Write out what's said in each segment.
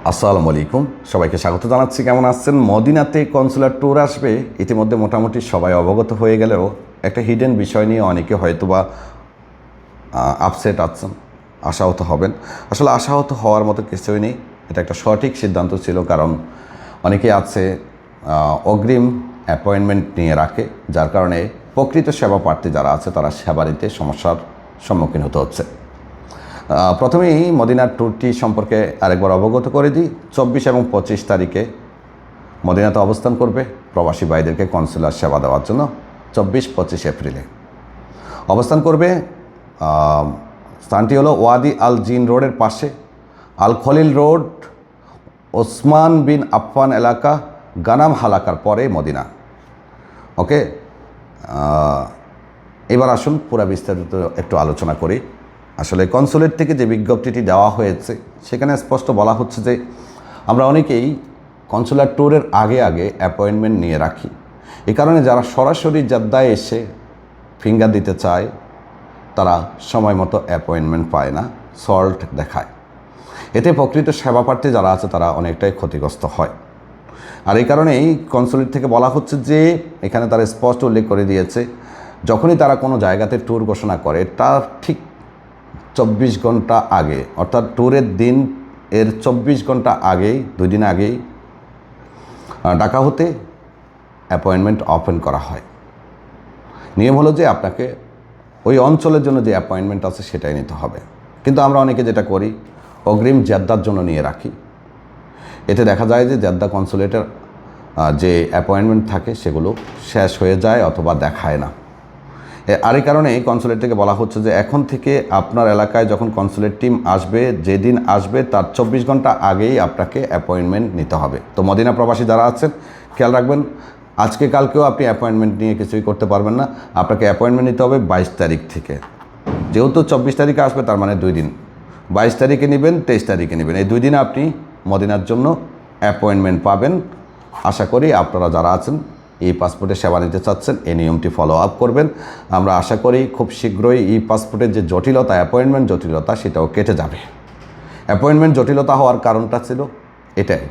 আসসালামু আলাইকুম, সবাইকে স্বাগত জানাচ্ছি। কেমন আছেন? মদিনাতে কনসুলার ট্যুর আসবে, ইতিমধ্যে মোটামুটি সবাই অবগত হয়ে গেলেও একটা হিডেন বিষয় নিয়ে অনেকে হয়তোবা আপসেট আছেন, আশাহত হবেন। আসলে আশাহত হওয়ার মতো কিছুই নেই, এটা একটা সঠিক সিদ্ধান্ত ছিল। কারণ অনেকে আছে অগ্রিম অ্যাপয়েন্টমেন্ট নিয়ে রাখে, যার কারণে প্রকৃত সেবা প্রার্থী যারা আছে তারা সেবা নিতে সমস্যার সম্মুখীন হতে হচ্ছে। প্রথমেই মদিনার ট্যুরটি সম্পর্কে আরেকবার অবগত করে দিই। 24 এবং 25 তারিখে মদিনাতে অবস্থান করবে প্রবাসী ভাইদেরকে কনসুলার সেবা দেওয়ার জন্য। 24-25 এপ্রিলে অবস্থান করবে। স্থানটি হলো ওয়াদি আল জিন রোডের পাশে, আল খলিল রোড, ওসমান বিন আফফান এলাকা, গানাম হালাকার পরে মদিনা। ওকে, এবার আসুন পুরা বিস্তারিত একটু আলোচনা করি। আসলে কনসুলেট থেকে যে বিজ্ঞপ্তিটি দেওয়া হয়েছে সেখানে স্পষ্ট বলা হচ্ছে যে আমরা অনেকেই কনসুলার ট্যুরের আগে অ্যাপয়েন্টমেন্ট নিয়ে রাখি। এই কারণে যারা সরাসরি জেদ্দায় এসে ফিঙ্গার দিতে চায় তারা সময় মতো অ্যাপয়েন্টমেন্ট পায় না, সল্ট দেখায়। এতে প্রকৃত সেবা প্রার্থী যারা আছে তারা অনেকটাই ক্ষতিগ্রস্ত হয়। আর এই কারণেই কনসুলেট থেকে বলা হচ্ছে যে এখানে তারা স্পষ্ট উল্লেখ করে দিয়েছে, যখনই তারা কোনো জায়গাতে ট্যুর ঘোষণা করে তার ঠিক 24 ঘন্টা আগে, অর্থাৎ ট্যুরের দিন এর 24 ঘন্টা আগেই, 2 দিন আগেই ঢাকা হতে অ্যাপয়েন্টমেন্ট ওপেন করা হয়। নিয়ম হলো যে আপনাকে ওই অঞ্চলের জন্য যে অ্যাপয়েন্টমেন্ট আছে সেটাই নিতে হবে। কিন্তু আমরা অনেকে যেটা করি, অগ্রিম জেদ্দার জন্য নিয়ে রাখি। এতে দেখা যায় যে জেদ্দা কনসুলেটের যে অ্যাপয়েন্টমেন্ট থাকে সেগুলো শেষ হয়ে যায় অথবা দেখায় না। আর এই কারণে কনসুলেট থেকে বলা হচ্ছে যে এখন থেকে আপনার এলাকায় যখন কনসুলেট টিম আসবে, যেদিন আসবে তার 24 ঘন্টা আগেই আপনাকে অ্যাপয়েন্টমেন্ট নিতে হবে। তো মদিনা প্রবাসী যারা আছেন খেয়াল রাখবেন, আজকে কালকেও আপনি অ্যাপয়েন্টমেন্ট নিয়ে কিছুই করতে পারবেন না। আপনাকে অ্যাপয়েন্টমেন্ট নিতে হবে 22 তারিখ থেকে। যেহেতু 24 তারিখে আসবে তার মানে 2 দিন, 22 তারিখে নেবেন, 23 তারিখে নেবেন, এই 2 দিনে আপনি মদিনার জন্য অ্যাপয়েন্টমেন্ট পাবেন। আশা করি আপনারা যারা আছেন ই পাসপোর্টে সেবা নিতে চাচ্ছেন এই নিয়মটি ফলো আপ করবেন। আমরা আশা করি খুব শীঘ্রই ই পাসপোর্টের যে জটিলতা, অ্যাপয়েন্টমেন্ট জটিলতা, সেটাও কেটে যাবে। অ্যাপয়েন্টমেন্ট জটিলতা হওয়ার কারণটা ছিল এটাই,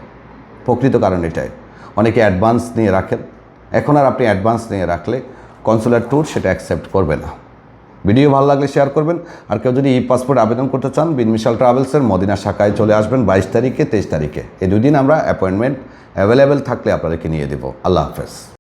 প্রকৃত কারণ এটাই। অনেকে অ্যাডভান্স নিয়ে রাখেন, এখন আর আপনি অ্যাডভান্স নিয়ে রাখলে কনসুলার ট্যুর সেটা অ্যাকসেপ্ট করবে না। ভিডিও ভালো লাগলে শেয়ার করবেন। আর কেউ যদি ই পাসপোর্ট আবেদন করতে চান, বিন মিশাল ট্রাভেলসের মদিনা শাখায় চলে আসবেন 22 তারিখে, 23 তারিখে। এই 2 দিন আমরা অ্যাপয়েন্টমেন্ট অ্যাভেলেবেল থাকলে আপনাদেরকে নিয়ে দেবো। আল্লাহ হাফেজ।